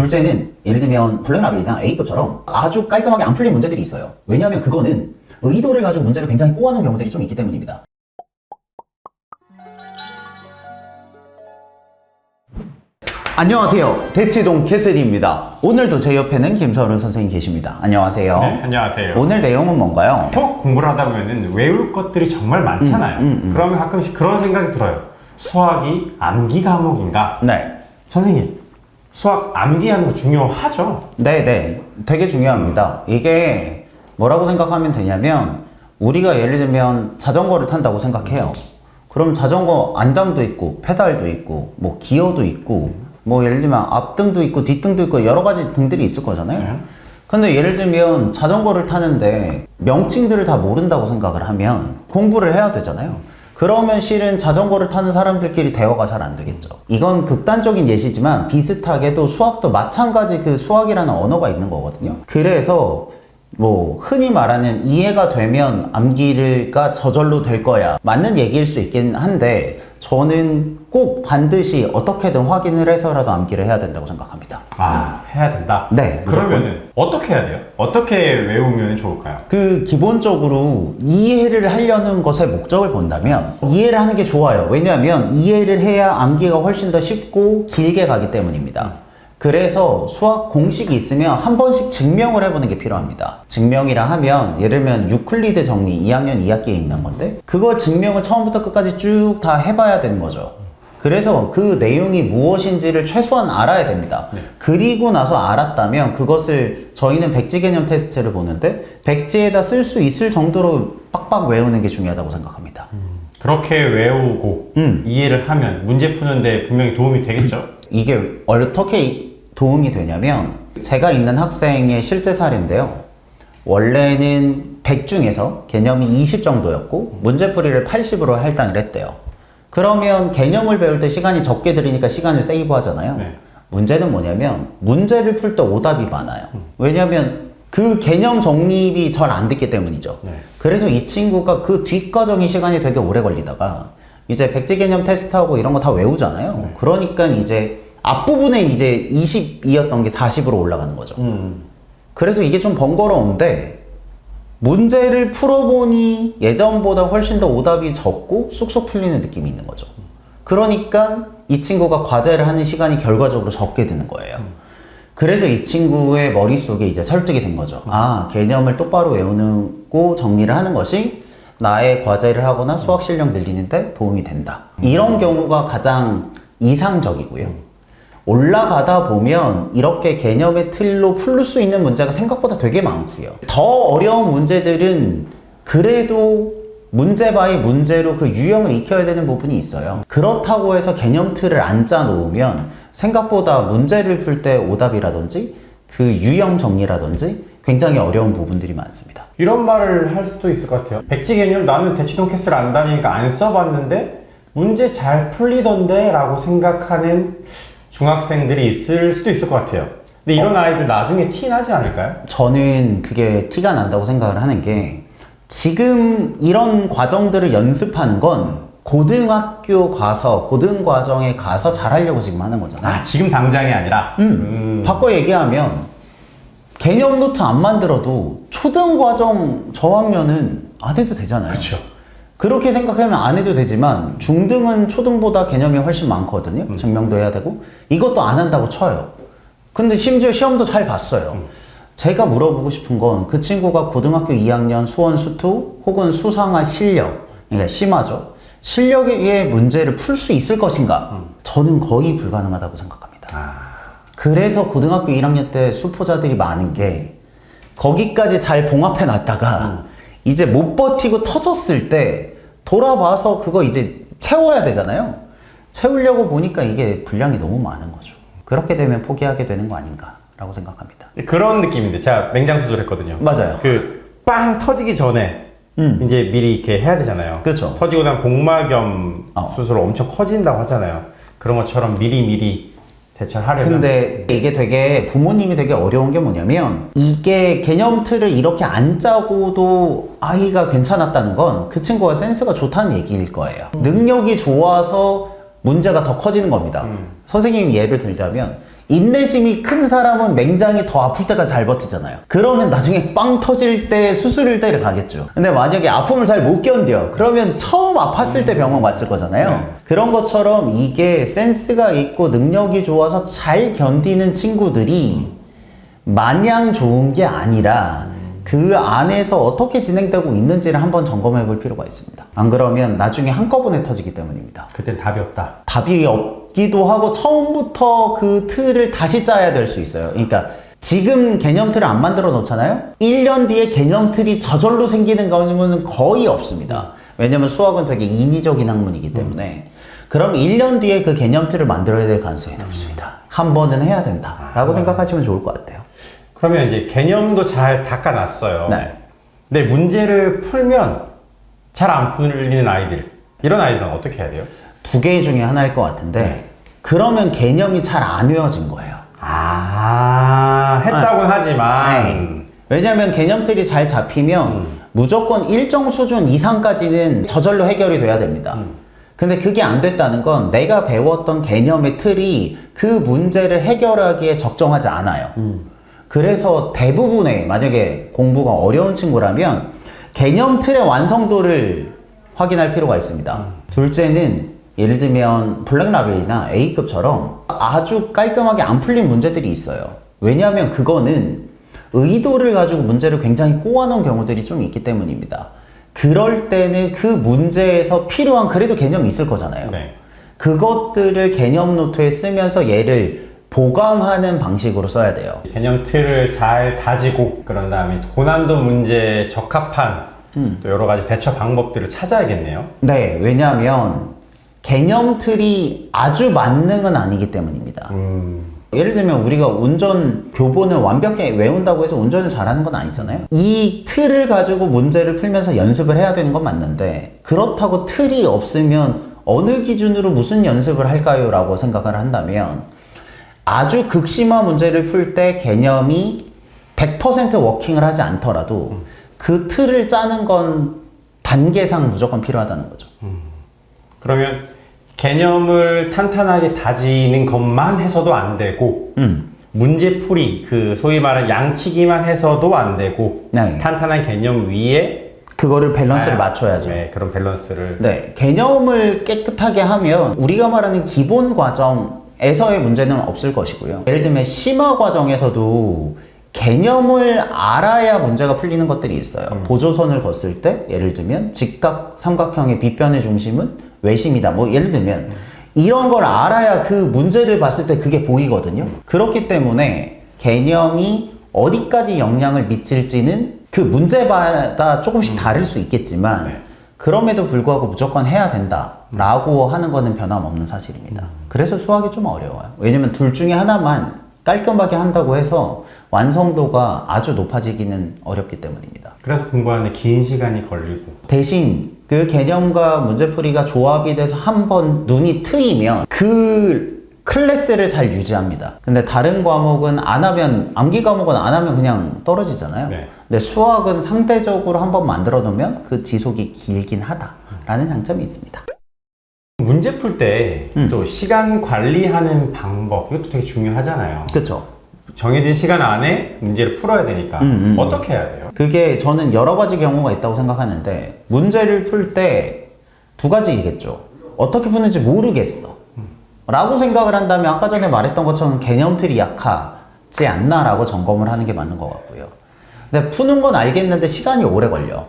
둘째는 예를 들면 블랙라벨이나 A급처럼 아주 깔끔하게 안 풀린 문제들이 있어요. 왜냐하면 그거는 의도를 가지고 문제를 굉장히 꼬아놓은 경우들이 좀 있기 때문입니다. 안녕하세요. 대치동 캐슬입니다. 오늘도 제 옆에는 김서른 선생님 계십니다. 안녕하세요. 네, 안녕하세요. 오늘 내용은 뭔가요? 수학 공부를 하다 보면 외울 것들이 정말 많잖아요. 그러면 가끔씩 그런 생각이 들어요. 수학이 암기 과목인가? 네. 선생님, 수학 암기하는 거 중요하죠? 네네. 되게 중요합니다. 이게 뭐라고 생각하면 되냐면 우리가 예를 들면 자전거를 탄다고 생각해요. 그럼 자전거 안장도 있고 페달도 있고 뭐 기어도 있고 뭐 예를 들면 앞등도 있고 뒷등도 있고 여러 가지 등들이 있을 거잖아요. 근데 예를 들면 자전거를 타는데 명칭들을 다 모른다고 생각을 하면 공부를 해야 되잖아요. 그러면 실은 자전거를 타는 사람들끼리 대화가 잘 안 되겠죠. 이건 극단적인 예시지만 비슷하게도 수학도 마찬가지 그 수학이라는 언어가 있는 거거든요. 그래서 뭐 흔히 말하는 이해가 되면 암기가 저절로 될 거야 맞는 얘기일 수 있긴 한데 저는 꼭 반드시 어떻게든 확인을 해서라도 암기를 해야 된다고 생각합니다. 아, 해야 된다? 네. 그러면은 어떻게 해야 돼요? 어떻게 외우면 좋을까요? 기본적으로 이해를 하려는 것의 목적을 본다면 이해를 하는 게 좋아요. 왜냐하면 이해를 해야 암기가 훨씬 더 쉽고 길게 가기 때문입니다. 그래서 수학 공식이 있으면 한 번씩 증명을 해보는 게 필요합니다. 증명이라 하면 예를 들면 유클리드 정리 2학년 2학기에 있는 건데 그거 증명을 처음부터 끝까지 쭉 다 해봐야 되는 거죠. 그래서 그 내용이 무엇인지를 최소한 알아야 됩니다. 네. 그리고 나서 알았다면 그것을 저희는 백지 개념 테스트를 보는데 백지에다 쓸 수 있을 정도로 빡빡 외우는 게 중요하다고 생각합니다. 그렇게 외우고 이해를 하면 문제 푸는데 분명히 도움이 되겠죠? 이게 어떻게 도움이 되냐면 제가 있는 학생의 실제 사례인데요. 원래는 100 중에서 개념이 20 정도였고 문제풀이를 80으로 할당을 했대요. 그러면 개념을 배울 때 시간이 적게 들으니까 시간을 세이브 하잖아요. 네. 문제는 뭐냐면 문제를 풀 때 오답이 많아요. 왜냐면 그 개념 정립이 잘 안 됐기 때문이죠. 네. 그래서 이 친구가 그 뒷과정이 시간이 되게 오래 걸리다가 이제 백지 개념 테스트하고 이런 거 다 외우잖아요. 네. 그러니까 이제 앞부분에 이제 22였던 게 40으로 올라가는 거죠. 그래서 이게 좀 번거로운데 문제를 풀어보니 예전보다 훨씬 더 오답이 적고 쏙쏙 풀리는 느낌이 있는 거죠. 그러니까 이 친구가 과제를 하는 시간이 결과적으로 적게 드는 거예요. 그래서 이 친구의 머릿속에 이제 설득이 된 거죠. 아, 개념을 똑바로 외우고 정리를 하는 것이 나의 과제를 하거나 수학 실력 늘리는데 도움이 된다. 이런 경우가 가장 이상적이고요. 올라가다 보면 이렇게 개념의 틀로 풀 수 있는 문제가 생각보다 되게 많고요. 더 어려운 문제들은 그래도 문제 바이 문제로 그 유형을 익혀야 되는 부분이 있어요. 그렇다고 해서 개념 틀을 안 짜놓으면 생각보다 문제를 풀 때 오답이라든지 그 유형 정리라든지 굉장히 어려운 부분들이 많습니다. 이런 말을 할 수도 있을 것 같아요. 백지 개념 나는 대치동 캐슬 안 다니니까 안 써봤는데 문제 잘 풀리던데 라고 생각하는 중학생들이 있을 수도 있을 것 같아요. 근데 이런 아이들 나중에 티 나지 않을까요? 저는 그게 티가 난다고 생각을 하는 게 지금 이런 과정들을 연습하는 건 고등학교 가서 고등과정에 가서 잘하려고 지금 하는 거잖아요. 아, 지금 당장이 아니라? 바꿔 얘기하면 개념 노트 안 만들어도 초등과정 저학년은 안 해도 되잖아요. 그렇죠. 그렇게 생각하면 안 해도 되지만 중등은 초등보다 개념이 훨씬 많거든요. 증명도 해야 되고 이것도 안 한다고 쳐요. 근데 심지어 시험도 잘 봤어요. 제가 물어보고 싶은 건 그 친구가 고등학교 2학년 수원 수투 혹은 수상화 실력, 그러니까 심화죠. 실력의 문제를 풀 수 있을 것인가? 저는 거의 불가능하다고 생각합니다. 그래서 고등학교 1학년 때 수포자들이 많은 게 거기까지 잘 봉합해 놨다가 이제 못 버티고 터졌을 때 돌아봐서 그거 이제 채워야 되잖아요. 채우려고 보니까 이게 분량이 너무 많은 거죠. 그렇게 되면 포기하게 되는 거 아닌가라고 생각합니다. 그런 느낌인데 제가 맹장 수술했거든요. 맞아요. 그 빵 터지기 전에 이제 미리 이렇게 해야 되잖아요. 그렇죠. 터지고 나면 복막염 수술 엄청 커진다고 하잖아요. 그런 것처럼 미리 대처를 하려면. 근데 이게 되게 부모님이 되게 어려운 게 뭐냐면 이게 개념 틀을 이렇게 안 짜고도 아이가 괜찮았다는 건 그 친구가 센스가 좋다는 얘기일 거예요. 능력이 좋아서 문제가 더 커지는 겁니다. 선생님이 예를 들자면 인내심이 큰 사람은 맹장이 더 아플 때까지 잘 버티잖아요. 그러면 나중에 빵 터질 때 수술을 때려 가겠죠. 근데 만약에 아픔을 잘 못 견뎌. 그러면 처음 아팠을 때 병원 갔을 거잖아요. 그런 것처럼 이게 센스가 있고 능력이 좋아서 잘 견디는 친구들이 마냥 좋은 게 아니라 그 안에서 어떻게 진행되고 있는지를 한번 점검해 볼 필요가 있습니다. 안 그러면 나중에 한꺼번에 터지기 때문입니다. 그땐 답이 없다. 답이 없기도 하고 처음부터 그 틀을 다시 짜야 될 수 있어요. 그러니까 지금 개념틀을 안 만들어 놓잖아요. 1년 뒤에 개념틀이 저절로 생기는 경우는 거의 없습니다. 왜냐면 수학은 되게 인위적인 학문이기 때문에 그럼 1년 뒤에 그 개념틀을 만들어야 될 가능성이 높습니다. 한 번은 해야 된다라고 생각하시면 좋을 것 같아요. 그러면 이제 개념도 잘 닦아놨어요. 네. 근데 문제를 풀면 잘 안 풀리는 아이들, 이런 아이들은 어떻게 해야 돼요? 두 개 중에 하나일 것 같은데 그러면 개념이 잘 안 외워진 거예요. 했다고는 하지만 네. 왜냐하면 개념틀이 잘 잡히면 무조건 일정 수준 이상까지는 저절로 해결이 돼야 됩니다. 근데 그게 안 됐다는 건 내가 배웠던 개념의 틀이 그 문제를 해결하기에 적정하지 않아요. 그래서 대부분의 만약에 공부가 어려운 친구라면 개념 틀의 완성도를 확인할 필요가 있습니다. 둘째는 예를 들면 블랙라벨이나 A급처럼 아주 깔끔하게 안 풀린 문제들이 있어요. 왜냐하면 그거는 의도를 가지고 문제를 굉장히 꼬아놓은 경우들이 좀 있기 때문입니다. 그럴 때는 그 문제에서 필요한 그래도 개념이 있을 거잖아요. 네. 그것들을 개념 노트에 쓰면서 얘를 보강하는 방식으로 써야 돼요. 개념 틀을 잘 다지고 그런 다음에 고난도 문제에 적합한 또 여러 가지 대처 방법들을 찾아야겠네요. 네, 왜냐하면 개념 틀이 아주 만능은 아니기 때문입니다. 예를 들면 우리가 운전 교본을 완벽히 외운다고 해서 운전을 잘하는 건 아니잖아요. 이 틀을 가지고 문제를 풀면서 연습을 해야 되는 건 맞는데 그렇다고 틀이 없으면 어느 기준으로 무슨 연습을 할까요? 라고 생각을 한다면 아주 극심한 문제를 풀 때 개념이 100% 워킹을 하지 않더라도 그 틀을 짜는 건 단계상 무조건 필요하다는 거죠. 그러면 개념을 탄탄하게 다지는 것만 해서도 안 되고 문제풀이, 그 소위 말하는 양치기만 해서도 안 되고 네. 탄탄한 개념 위에 그거를 밸런스를 맞춰야죠. 네, 그런 밸런스를. 네, 개념을 깨끗하게 하면 우리가 말하는 기본 과정에서의 문제는 없을 것이고요. 예를 들면 심화 과정에서도 개념을 알아야 문제가 풀리는 것들이 있어요. 보조선을 걷을 때 예를 들면 직각 삼각형의 빗변의 중심은 외심이다. 뭐 예를 들면 이런 걸 알아야 그 문제를 봤을 때 그게 보이거든요. 그렇기 때문에 개념이 어디까지 영향을 미칠지는 그 문제마다 조금씩 다를 수 있겠지만 네. 그럼에도 불구하고 무조건 해야 된다라고 하는 거는 변함없는 사실입니다. 그래서 수학이 좀 어려워요. 왜냐면 둘 중에 하나만 깔끔하게 한다고 해서 완성도가 아주 높아지기는 어렵기 때문입니다. 그래서 공부하는데 긴 시간이 걸리고. 대신 그 개념과 문제풀이가 조합이 돼서 한번 눈이 트이면 그 클래스를 잘 유지합니다. 근데 다른 과목은 안 하면, 암기 과목은 안 하면 그냥 떨어지잖아요. 네. 근데 수학은 상대적으로 한번 만들어 놓으면 그 지속이 길긴 하다라는 장점이 있습니다. 문제 풀 때 또 시간 관리하는 방법, 이것도 되게 중요하잖아요. 그렇죠. 정해진 시간 안에 문제를 풀어야 되니까 어떻게 해야 돼요? 그게 저는 여러 가지 경우가 있다고 생각하는데 문제를 풀 때 두 가지이겠죠. 어떻게 푸는지 모르겠어 라고 생각을 한다면 아까 전에 말했던 것처럼 개념틀이 약하지 않나 라고 점검을 하는 게 맞는 것 같고요. 근데 푸는 건 알겠는데 시간이 오래 걸려.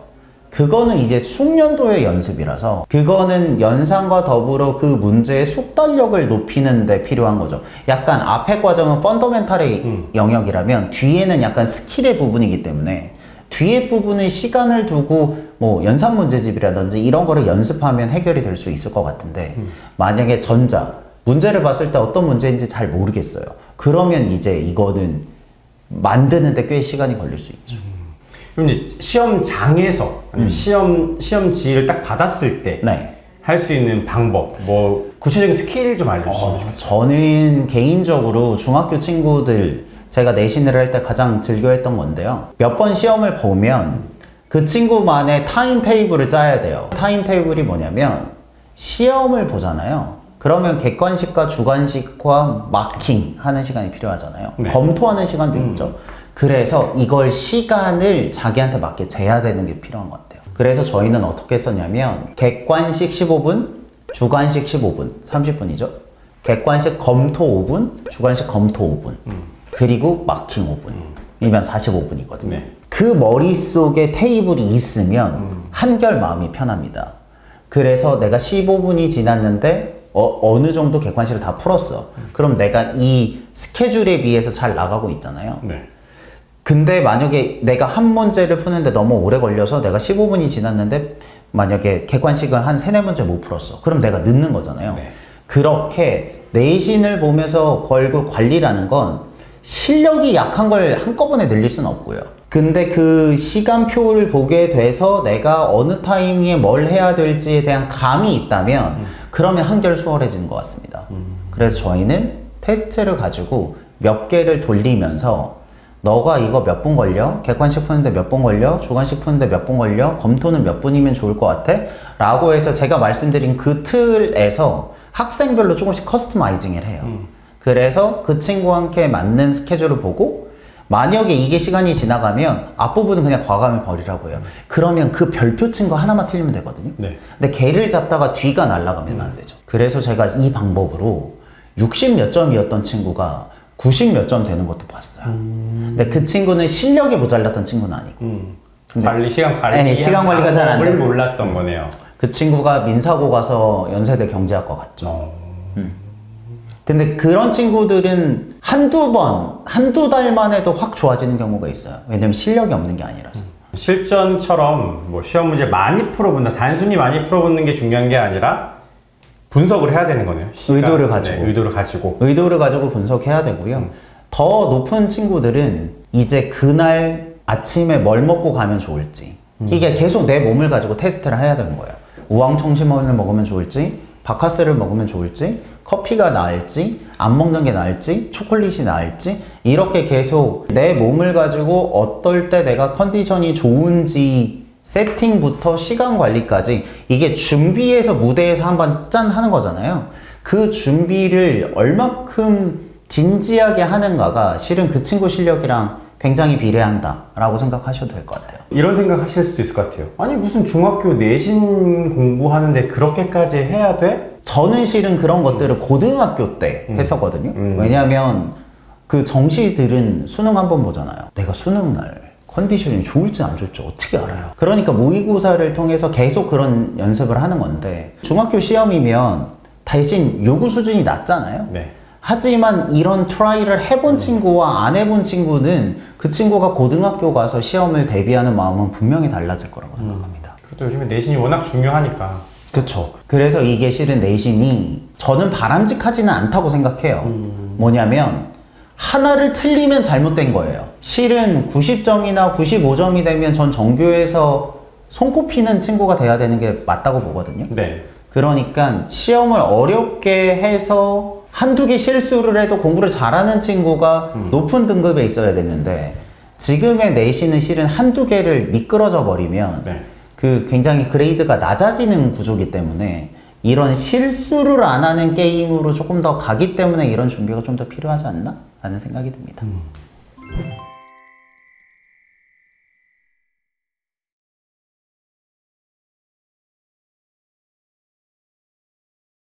그거는 이제 숙련도의 연습이라서 그거는 연산과 더불어 그 문제의 숙달력을 높이는 데 필요한 거죠. 약간 앞에 과정은 펀더멘탈의 영역이라면 뒤에는 약간 스킬의 부분이기 때문에 뒤에 부분은 시간을 두고 뭐 연산 문제집이라든지 이런 거를 연습하면 해결이 될 수 있을 것 같은데 만약에 전자 문제를 봤을 때 어떤 문제인지 잘 모르겠어요. 그러면 이제 이거는 만드는데 꽤 시간이 걸릴 수 있죠. 그럼 이제 시험장에서 아니면 시험지를 딱 받았을 때 할 수 네. 있는 방법, 뭐 구체적인 스킬 좀 알려주시면 좋겠어요. 저는 개인적으로 중학교 친구들 제가 내신을 할 때 가장 즐겨했던 건데요. 몇 번 시험을 보면 그 친구만의 타임 테이블을 짜야 돼요. 타임 테이블이 뭐냐면 시험을 보잖아요. 그러면 객관식과 주관식과 마킹 하는 시간이 필요하잖아요. 네. 검토하는 시간도 있죠. 그래서 이걸 시간을 자기한테 맞게 재야 되는 게 필요한 것 같아요. 그래서 저희는 어떻게 썼냐면 객관식 15분, 주관식 15분, 30분이죠. 객관식 검토 5분, 주관식 검토 5분, 그리고 마킹 5분이면 45분이거든요. 네. 그 머릿속에 테이블이 있으면 한결 마음이 편합니다. 그래서 내가 15분이 지났는데 어느 정도 객관식을 다 풀었어. 그럼 내가 이 스케줄에 비해서 잘 나가고 있잖아요. 네. 근데 만약에 내가 한 문제를 푸는데 너무 오래 걸려서 내가 15분이 지났는데 만약에 객관식을 한 3, 4문제 못 풀었어. 그럼 내가 늦는 거잖아요. 네. 그렇게 내신을 보면서 걸고 관리라는 건 실력이 약한 걸 한꺼번에 늘릴 수는 없고요. 근데 그 시간표를 보게 돼서 내가 어느 타이밍에 뭘 해야 될지에 대한 감이 있다면 그러면 한결 수월해지는 것 같습니다. 그래서 저희는 테스트를 가지고 몇 개를 돌리면서 너가 이거 몇 분 걸려? 객관식 푸는데 몇 분 걸려? 주관식 푸는데 몇 분 걸려? 검토는 몇 분이면 좋을 것 같아? 라고 해서 제가 말씀드린 그 틀에서 학생별로 조금씩 커스터마이징을 해요. 그래서 그 친구한테 맞는 스케줄을 보고 만약에 이게 시간이 지나가면 앞부분은 그냥 과감히 버리라고 해요. 그러면 그 별표 친 거 하나만 틀리면 되거든요. 네. 근데 걔를 잡다가 뒤가 날아가면 안 되죠. 그래서 제가 이 방법으로 60 몇 점이었던 친구가 90 몇 점 되는 것도 봤어요. 근데 그 친구는 실력이 모자랐던 친구는 아니고. 근데 시간 관리. 네, 시간 관리가 잘안 되고. 몰랐던 거네요. 그 친구가 민사고 가서 연세대 경제학과 갔죠. 근데 그런 친구들은 한두 달만 해도 확 좋아지는 경우가 있어요. 왜냐면 실력이 없는 게 아니라서. 실전처럼 뭐 시험 문제 많이 풀어본다. 단순히 많이 풀어보는 게 중요한 게 아니라 분석을 해야 되는 거네요. 의도를 가지고. 네, 의도를 가지고. 의도를 가지고 분석해야 되고요. 더 높은 친구들은 이제 그날 아침에 뭘 먹고 가면 좋을지. 이게 계속 내 몸을 가지고 테스트를 해야 되는 거예요. 우황청심원을 먹으면 좋을지, 바카스를 먹으면 좋을지, 커피가 나을지, 안 먹는 게 나을지, 초콜릿이 나을지, 이렇게 계속 내 몸을 가지고 어떨 때 내가 컨디션이 좋은지 세팅부터 시간 관리까지 이게 준비해서 무대에서 한번 짠 하는 거잖아요. 그 준비를 얼마큼 진지하게 하는가가 실은 그 친구 실력이랑 굉장히 비례한다라고 생각하셔도 될 것 같아요. 이런 생각 하실 수도 있을 것 같아요. 아니 무슨 중학교 내신 공부하는데 그렇게까지 해야 돼? 저는 실은 그런 것들을 고등학교 때 했었거든요. 왜냐하면 그 정시들은 수능 한번 보잖아요. 내가 수능 날 컨디션이 좋을지 안 좋을지 어떻게 알아요? 그러니까 모의고사를 통해서 계속 그런 연습을 하는 건데 중학교 시험이면 대신 요구 수준이 낮잖아요. 네. 하지만 이런 트라이를 해본 친구와 안 해본 친구는 그 친구가 고등학교 가서 시험을 대비하는 마음은 분명히 달라질 거라고 생각합니다. 그것도 요즘에 내신이 워낙 중요하니까. 그쵸. 그래서 이게 실은 내신이 저는 바람직하지는 않다고 생각해요. 뭐냐면 하나를 틀리면 잘못된 거예요. 실은 90점이나 95점이 되면 전 전교에서 손꼽히는 친구가 돼야 되는 게 맞다고 보거든요. 네. 그러니까 시험을 어렵게 해서 한두 개 실수를 해도 공부를 잘하는 친구가 높은 등급에 있어야 되는데 지금의 내신은 실은 한두 개를 미끄러져 버리면 네. 그 굉장히 그레이드가 낮아지는 구조이기 때문에 이런 실수를 안 하는 게임으로 조금 더 가기 때문에 이런 준비가 좀 더 필요하지 않나? 라는 생각이 듭니다.